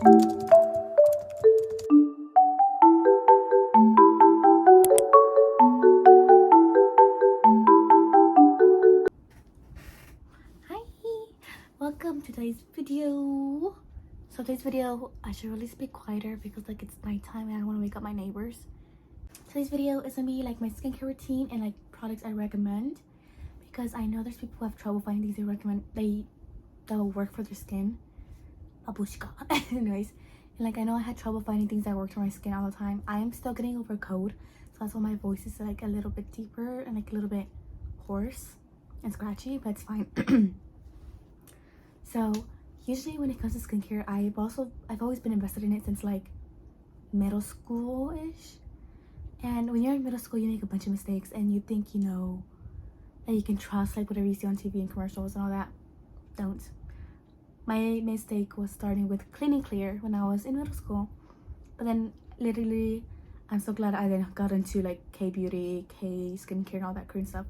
Hi, welcome to today's video. So today's video, I should really speak quieter because like it's nighttime and I don't want to wake up my neighbors. Today's video is gonna be like my skincare routine and like products I recommend, because I know there's people who have trouble finding things they recommend that will work for their skin. Abushka. Anyways, and like I know I had trouble finding things that worked for my skin all the time. I am still getting over a cold, so that's why my voice is like a little bit deeper and like a little bit hoarse and scratchy, but it's fine. So usually when it comes to skincare, I've always been invested in it since like middle school-ish. And when you're in middle school, you make a bunch of mistakes and you think you know that you can trust like whatever you see on TV and commercials and all that. Don't. My mistake was starting with Clean and Clear when I was in middle school, but then literally I'm so glad I then got into like K-beauty, K-skincare and all that Korean stuff.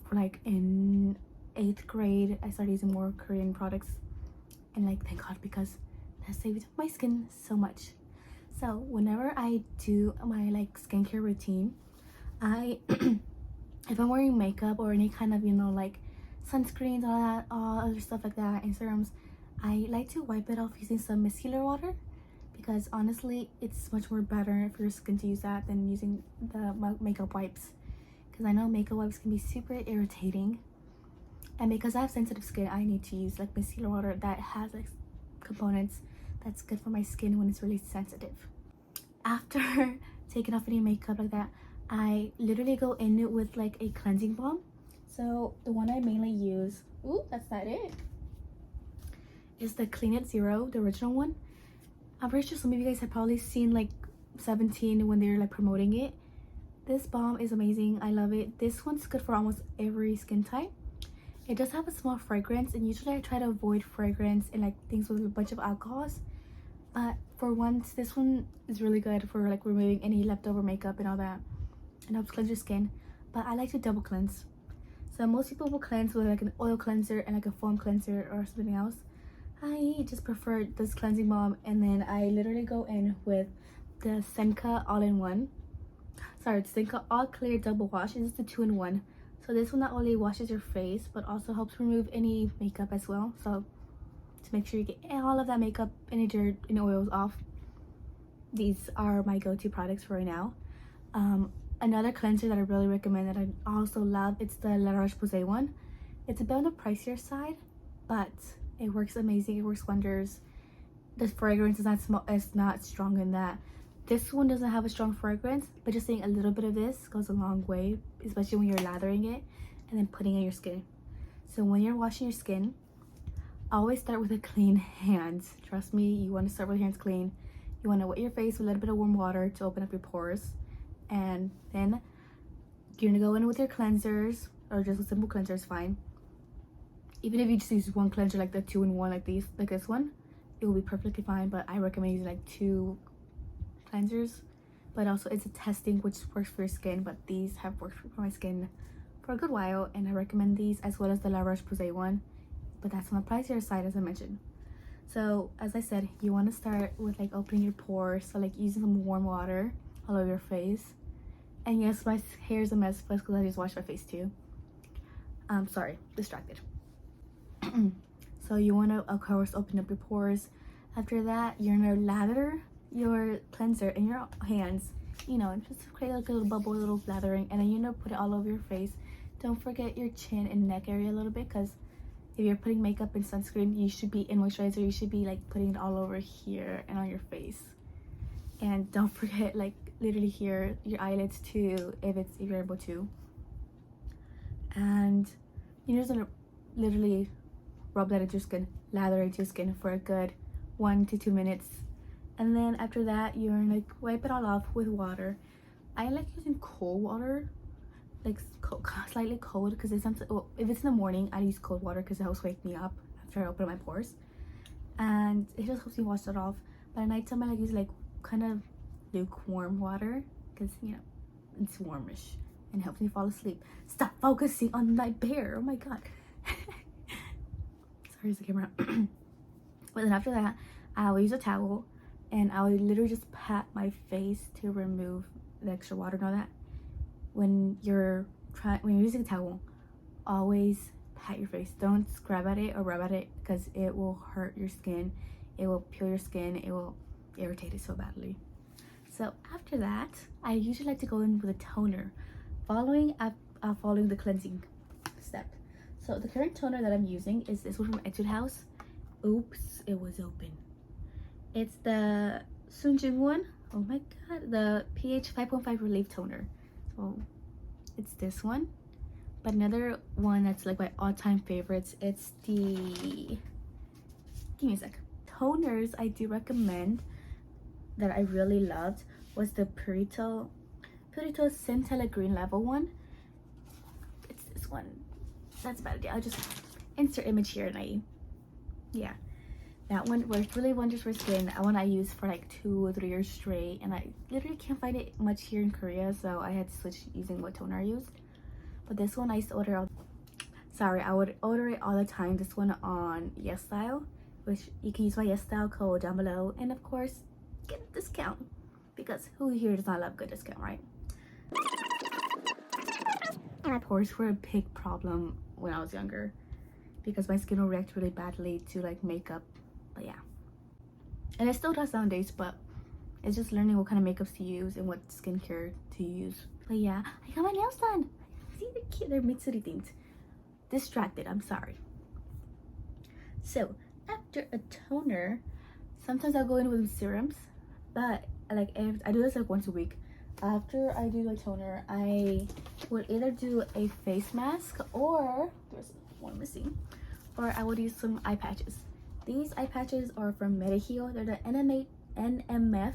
For like in 8th grade, I started using more Korean products, and like thank God, because that saved my skin so much. So whenever I do my like skincare routine, I if I'm wearing makeup or any kind of, you know, like sunscreens, all other stuff like that, and serums, I like to wipe it off using some micellar water, because honestly it's much more better for your skin to use that than using the makeup wipes, because I know makeup wipes can be super irritating. And because I have sensitive skin, I need to use like micellar water that has like components that's good for my skin when it's really sensitive. After taking off any makeup like that, I literally go in with like a cleansing balm. So the one I mainly use, ooh, that's not it, is the Clean It Zero, the original one. I'm pretty sure some of you guys have probably seen like 17 when they're like promoting it. This balm is amazing. I love it. This one's good for almost every skin type. It does have a small fragrance, and usually I try to avoid fragrance and like things with a bunch of alcohols, but for once this one is really good for like removing any leftover makeup and all that, and helps cleanse your skin. But I like to double cleanse. So most people will cleanse with like an oil cleanser and like a foam cleanser or something else. I just prefer this cleansing balm, and then I literally go in with the Senka all-in-one. Sorry, it's Senka all clear double wash. This is the 2-in-1. So this one not only washes your face but also helps remove any makeup as well. So to make sure you get all of that makeup, any dirt, and oils off, these are my go-to products for right now. Another cleanser that I really recommend that I also love, it's the La Roche-Posay one. It's a bit on the pricier side, but it works amazing. It works wonders. The fragrance is not strong in that. This one doesn't have a strong fragrance, but just saying a little bit of this goes a long way, especially when you're lathering it and then putting it on your skin. So when you're washing your skin, always start with a clean hand. Trust me, you want to start with your hands clean. You want to wet your face with a little bit of warm water to open up your pores, and then you're gonna go in with your cleansers, or just a simple cleanser is fine. Even if you just use one cleanser like the 2-in-1 like this one, it will be perfectly fine, but I recommend using like 2 cleansers. But also it's a testing which works for your skin, but these have worked for my skin for a good while, and I recommend these as well as the La Roche-Posay one, but that's on the pricier side, as I mentioned. So as I said, you want to start with like opening your pores, so like using some warm water all over your face. And yes, my hair is a mess because I just washed my face too. Sorry, distracted. So you want to of course open up your pores. After that, you're gonna lather your cleanser in your hands, you know, and just create like a little bubble, a little lathering, and then you're gonna put it all over your face. Don't forget your chin and neck area a little bit, because if you're putting makeup and sunscreen, you should be in moisturizer, you should be like putting it all over here and on your face. And don't forget like literally here, your eyelids too, if you're able to. And you're just gonna literally rub that into your skin, lather into your skin for a good 1 to 2 minutes. And then after that, you're gonna like wipe it all off with water. I like using cold water, like slightly cold, because if it's in the morning, I use cold water because it helps wake me up after I open up my pores, and it just helps me wash it off. But at nighttime, I like use like kind of lukewarm water, because you know it's warmish and helps me fall asleep. Stop focusing on my bear, oh my god. Sorry, it's the camera. But then after that, I will use a towel and I will literally just pat my face to remove the extra water and all that. When you're using a towel, always pat your face. Don't scrub at it or rub at it because it will hurt your skin. It will peel your skin. It will irritate it so badly. So after that, I usually like to go in with a toner, following the cleansing step. So the current toner that I'm using is this one from Etude House. Oops, it was open. It's the Sunjung one. Oh my god, the pH 5.5 Relief Toner. So it's this one. But another one that's like my all-time favorites, it's the, give me a sec. Toners I do recommend that I really loved was the Purito Centella Green Level one. It's this one. That's a bad idea. I'll just insert image here and yeah. That one works really wonders for skin. That one I used for like 2 or 3 years straight, and I literally can't find it much here in Korea, so I had to switch using what toner I used. But this one I used to order I would order it all the time. This one on YesStyle, which you can use my YesStyle code down below, and of course get a discount, because who here does not love good discount, right? And my pores were a big problem when I was younger because my skin will react really badly to like makeup. But yeah, and it still does nowadays, but it's just learning what kind of makeups to use and what skincare to use. But yeah, I got my nails done. See, they're cute. They're Mitsuri themed. Distracted, I'm sorry. So after a toner, sometimes I'll go in with serums, but like if I do this like once a week. After I do the toner, I would either do a face mask, or there's one missing, or I would use some eye patches. These eye patches are from Mediheal. They're the NMF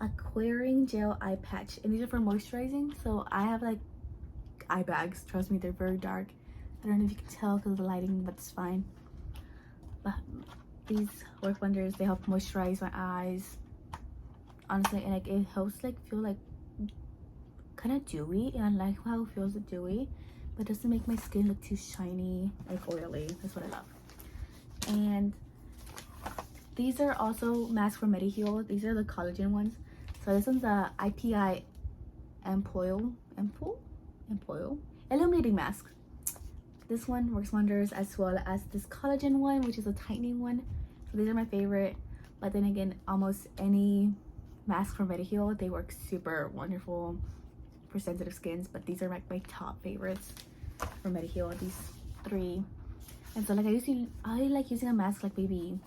Aquaring Gel Eye Patch, and these are for moisturizing. So I have like eye bags. Trust me, they're very dark. I don't know if you can tell because of the lighting, but it's fine. But these work wonders. They help moisturize my eyes. Honestly, and like it helps like feel like kind of dewy, and I like how it feels dewy, but it doesn't make my skin look too shiny, like oily. That's what I love. And these are also masks from Mediheal. These are the collagen ones. So this one's a IPI Ampoule Illuminating Mask. This one works wonders, as well as this collagen one, which is a tightening one. So these are my favorite. But then again, almost any mask from Mediheal, they work super wonderful for sensitive skins. But these are like my top favorites from Mediheal, these 3. And so like I like using a mask like maybe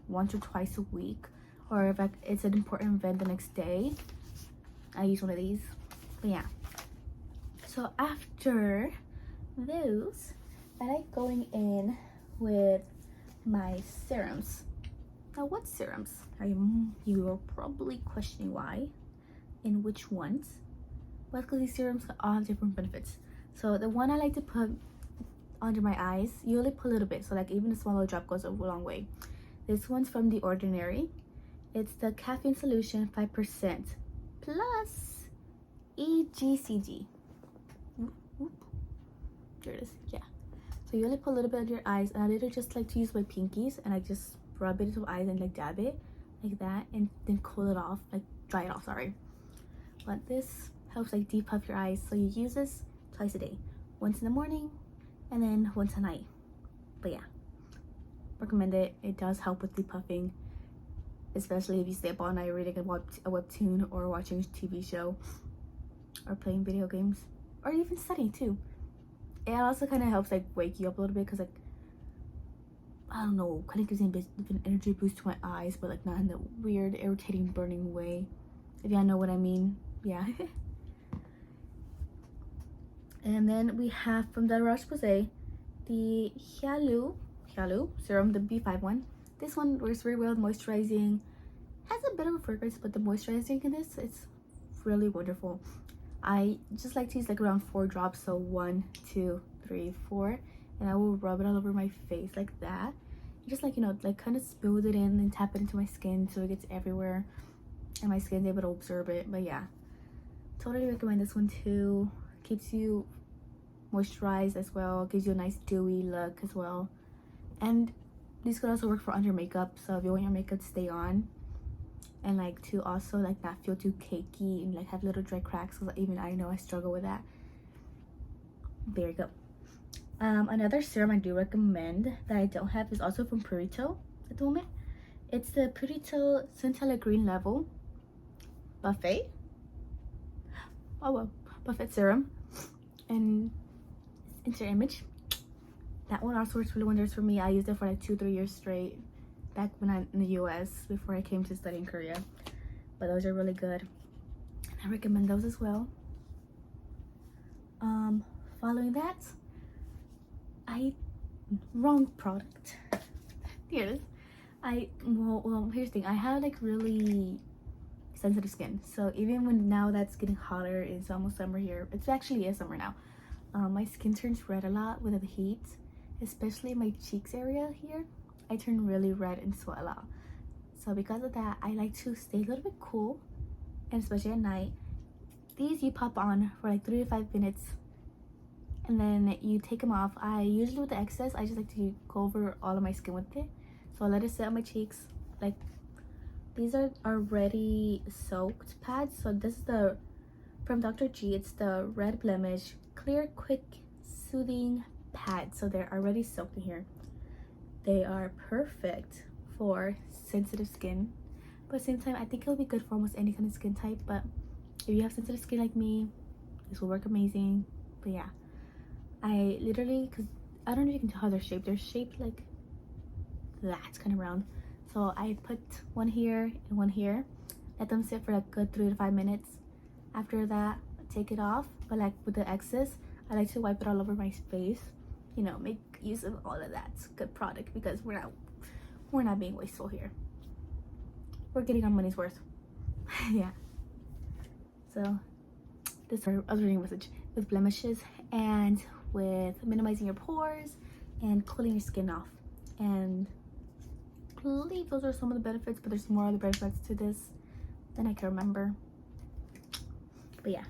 once or twice a week, or if it's an important event the next day, I use one of these. But yeah, so after those, I like going in with my serums. Now what serums? You are probably questioning why and which ones. Well, because these serums all have different benefits. So the one I like to put under my eyes, you only put a little bit, so like even a smaller drop goes a long way. This one's from The Ordinary. It's the caffeine solution 5% plus EGCG. There it is. Yeah, so you only put a little bit under your eyes, and I literally just like to use my pinkies and I just rub it into my eyes and like dab it like that, and then cool it off, like dry it off, sorry. But this helps like depuff your eyes, so you use this twice a day, once in the morning and then once a night. But yeah, recommend it. It does help with depuffing, especially if you stay up all night reading a webtoon or watching a TV show or playing video games or even studying too. It also kind of helps like wake you up a little bit, because like I don't know, kind of gives me a bit of an energy boost to my eyes, but like not in the weird irritating burning way, if y'all know what I mean. Yeah. And then we have from the Roche-Posay the Hyalu serum, the B5 one. This one works very well, moisturizing, has a bit of a fragrance, but the moisturizing in this, it's really wonderful. I just like to use like around 4 drops, so 1, 2, 3, 4, and I will rub it all over my face like that. Just like, you know, like kind of smooth it in and tap it into my skin so it gets everywhere and my skin's able to absorb it. But yeah, totally recommend this one too. Keeps you moisturized as well, gives you a nice dewy look as well. And these could also work for under makeup, so if you want your makeup to stay on and like to also like not feel too cakey and like have little dry cracks, because even I know I struggle with that. There you go. Another serum I do recommend that I don't have is also from Purito at the moment. It's the Purito Centella Green Level Buffet. Oh well, Buffet serum, and insert image. That one also works really wonders for me. I used it for like 2-3 years straight back when I'm in the US before I came to study in Korea. But those are really good. I recommend those as well. Following that, wrong product. Here it is. Well, here's the thing. I have like really sensitive skin, so even when now that's getting hotter, it's almost summer here. It's actually is summer now. My skin turns red a lot with the heat, especially my cheeks area here. I turn really red and sweat a lot. So because of that, I like to stay a little bit cool, and especially at night. These you pop on for like 3 to 5 minutes, and then you take them off. I usually, with the excess, I just like to go over all of my skin with it. So I let it sit on my cheeks. Like, these are already soaked pads. So this is the from Dr. G. It's the Red Blemish Clear Quick Soothing Pad. So they're already soaked in here. They are perfect for sensitive skin, but at the same time, I think it'll be good for almost any kind of skin type. But if you have sensitive skin like me, this will work amazing. But yeah, I literally, because I don't know if you can tell how they're shaped. They're shaped like that, kind of round. So I put one here and one here. Let them sit for like a good 3 to 5 minutes. After that, take it off. But like with the excess, I like to wipe it all over my face. You know, make use of all of that good product, because we're not being wasteful here. We're getting our money's worth. Yeah. So this is our other reading message with blemishes and with minimizing your pores and cooling your skin off. And I believe those are some of the benefits, but there's more other benefits to this than I can remember. But yeah.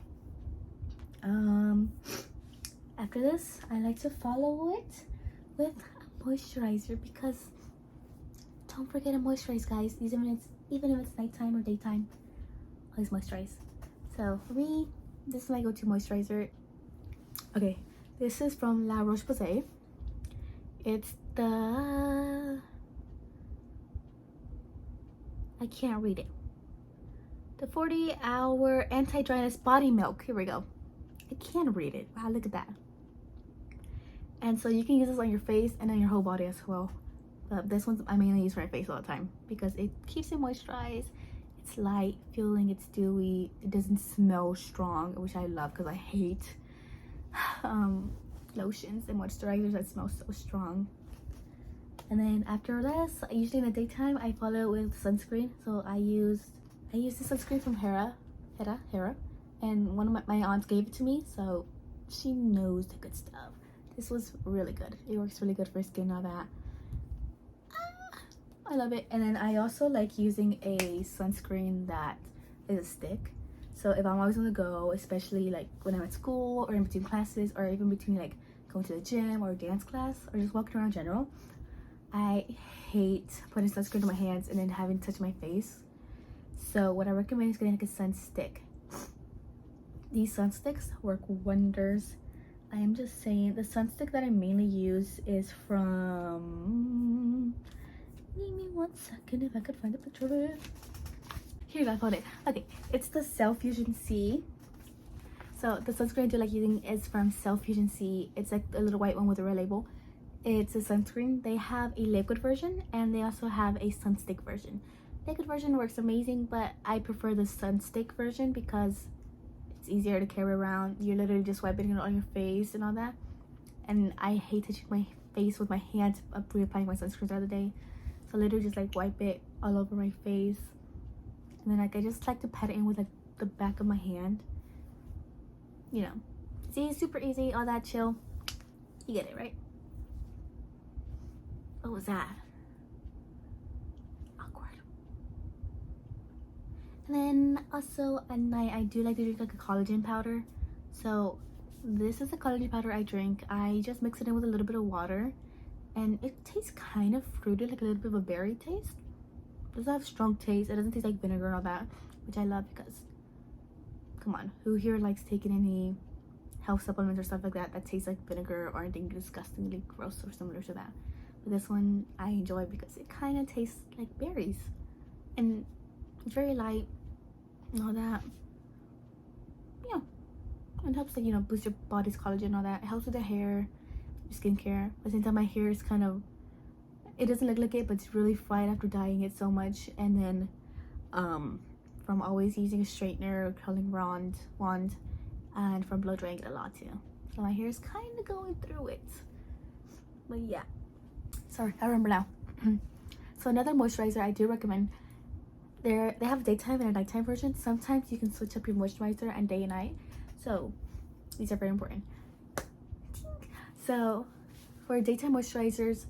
After this, I like to follow it with a moisturizer, because don't forget to moisturize, guys. Even if it's nighttime or daytime, always moisturize. So for me, this is my go-to moisturizer. Okay, this is from La Roche-Posay. It's the, I can't read it. The 40-hour anti-dryness body milk. Here we go. I can't read it. Wow, look at that. And so you can use this on your face and on your whole body as well. But this one's I mainly use for my face all the time, because it keeps it moisturized. It's light feeling, it's dewy, it doesn't smell strong, which I love, because I hate lotions and moisturizers that smell so strong. And then after this, usually in the daytime, I follow it with sunscreen. So I use the sunscreen from Hera, and one of my aunts gave it to me, so she knows the good stuff. This was really good. It works really good for skin, all that. I love it. And then I also like using a sunscreen that is a stick. So if I'm always on the go, especially like when I'm at school or in between classes, or even between like going to the gym or dance class or just walking around in general, I hate putting sunscreen on my hands and then having to touch my face. So what I recommend is getting like a sun stick. These sun sticks work wonders. I am just saying, the sun stick that I mainly use is from, give me 1 second if I could find a picture of it. Here, I found it. Okay, it's the Cell Fusion C. So the sunscreen I do like using is from Cell Fusion C. It's like a little white one with a red label. It's a sunscreen. They have a liquid version and they also have a sunstick version. Liquid version works amazing, but I prefer the sunstick version because it's easier to carry around. You're literally just wiping it on your face and all that. And I hate touching my face with my hands reapplying my sunscreen the other day. So literally just like wipe it all over my face. And then like I just like to pat it in with like the back of my hand. You know, see, super easy, all that chill. You get it, right? What was that? Awkward. And then also at night, I do like to drink like a collagen powder. So this is the collagen powder I drink. I just mix it in with a little bit of water and it tastes kind of fruity, like a little bit of a berry taste. It doesn't have strong taste. It doesn't taste like vinegar and all that, which I love because, come on, who here likes taking any health supplements or stuff like that that tastes like vinegar or anything disgustingly gross or similar to that? But this one I enjoy because it kind of tastes like berries, and it's very light and all that. Yeah, it helps, like, you know, boost your body's collagen and all that. It helps with the hair, your skincare. At the same time, my hair is kind of, it doesn't look like it, but it's really fried after dyeing it so much. And then from always using a straightener, curling wand, and from blow drying it a lot too. So my hair is kind of going through it. But yeah, sorry, I remember now. So another moisturizer I do recommend, they have a daytime and a nighttime version. Sometimes you can switch up your moisturizer and day and night, so these are very important. So for daytime moisturizers,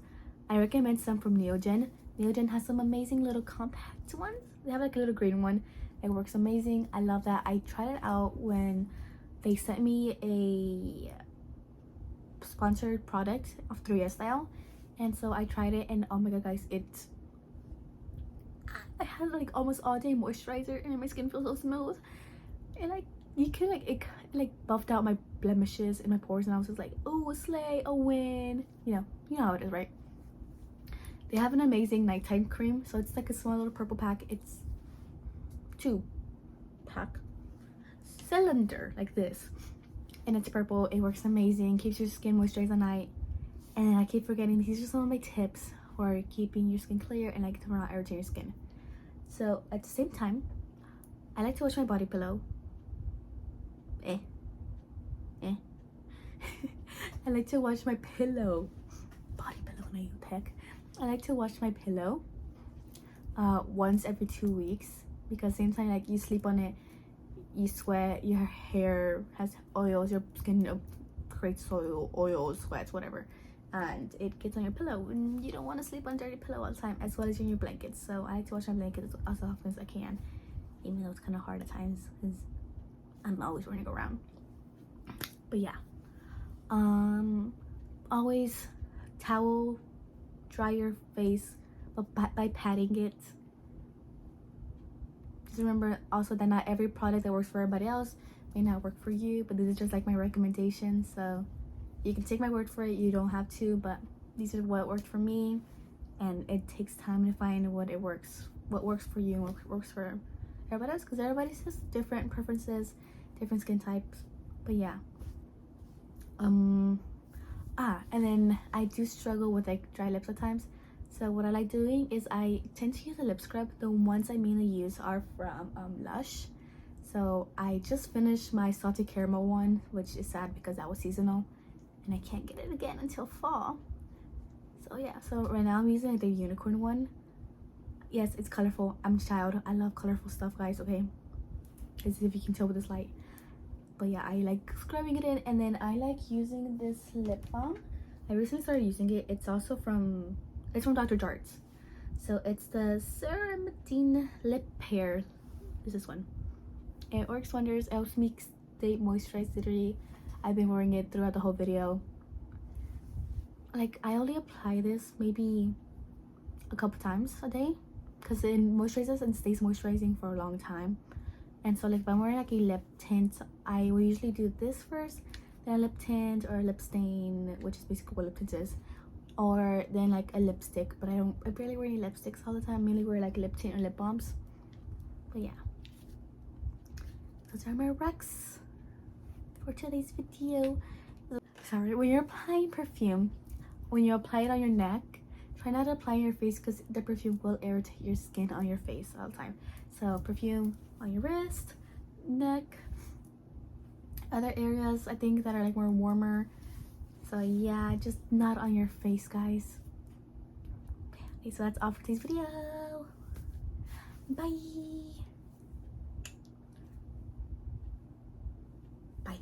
I recommend some from Neogen. Neogen has some amazing little compact ones. They have like a little green one. It works amazing. I love that. I tried it out when they sent me a sponsored product of 3S Style, and so I tried it, and oh my god guys, I had like almost all day moisturizer and my skin feels so smooth, and like you can like it like buffed out my blemishes in my pores, and I was just like, oh, a slay, a win. You know how it is, right? They have an amazing nighttime cream, so it's like a small little purple pack. It's 2-pack cylinder like this, and it's purple. It works amazing, keeps your skin moisturized at night. And I keep forgetting, these are some of my tips for keeping your skin clear and like to not irritate your skin. So at the same time, I like to wash my body pillow. I like to wash my pillow. Body pillow, no, you peck. I like to wash my pillow once every 2 weeks, because same time, like, you sleep on it, you sweat, your hair has oils, your skin creates oils, sweats, whatever, and it gets on your pillow, and you don't want to sleep on dirty pillow all the time, as well as in your blankets. So I like to wash my blankets as often as I can, even though it's kind of hard at times because I'm always running around. But yeah, always towel dry your face, but by patting it. Just remember also that not every product that works for everybody else may not work for you, but this is just like my recommendation, so you can take my word for it. You don't have to, but these are what worked for me, and it takes time to find what works for you and what works for everybody else, because everybody has different preferences, different skin types. But yeah, and then I do struggle with like dry lips at times. So what I like doing is I tend to use a lip scrub. The ones I mainly use are from Lush. So I just finished my salted caramel one, which is sad because that was seasonal and I can't get it again until fall. So yeah, so right now I'm using like the unicorn one. Yes, it's colorful. I'm a child. I love colorful stuff, guys, okay? As if you can tell with this light. But yeah, I like scrubbing it in, and then I like using this lip balm. I recently started using it. It's from Dr. Jart's. So it's the Ceramidine Lip Pair. Is this one. It works wonders. It helps me stay moisturized. Literally, I've been wearing it throughout the whole video. Like, I only apply this maybe a couple times a day, because it moisturizes and stays moisturizing for a long time. And so like if I'm wearing like a lip tint, I will usually do this first, then a lip tint or a lip stain, which is basically what lip tint is, or then like a lipstick. But I barely wear any lipsticks all the time. I mainly wear like lip tint or lip balms. But yeah, those are my recs for today's video. Sorry, when you're applying perfume, when you apply it on your neck, try not to apply on your face, because the perfume will irritate your skin on your face all the time. So perfume on your wrist, neck, other areas I think that are like more warmer. So yeah, just not on your face, guys. Okay, so that's all for today's video. Bye. Bye.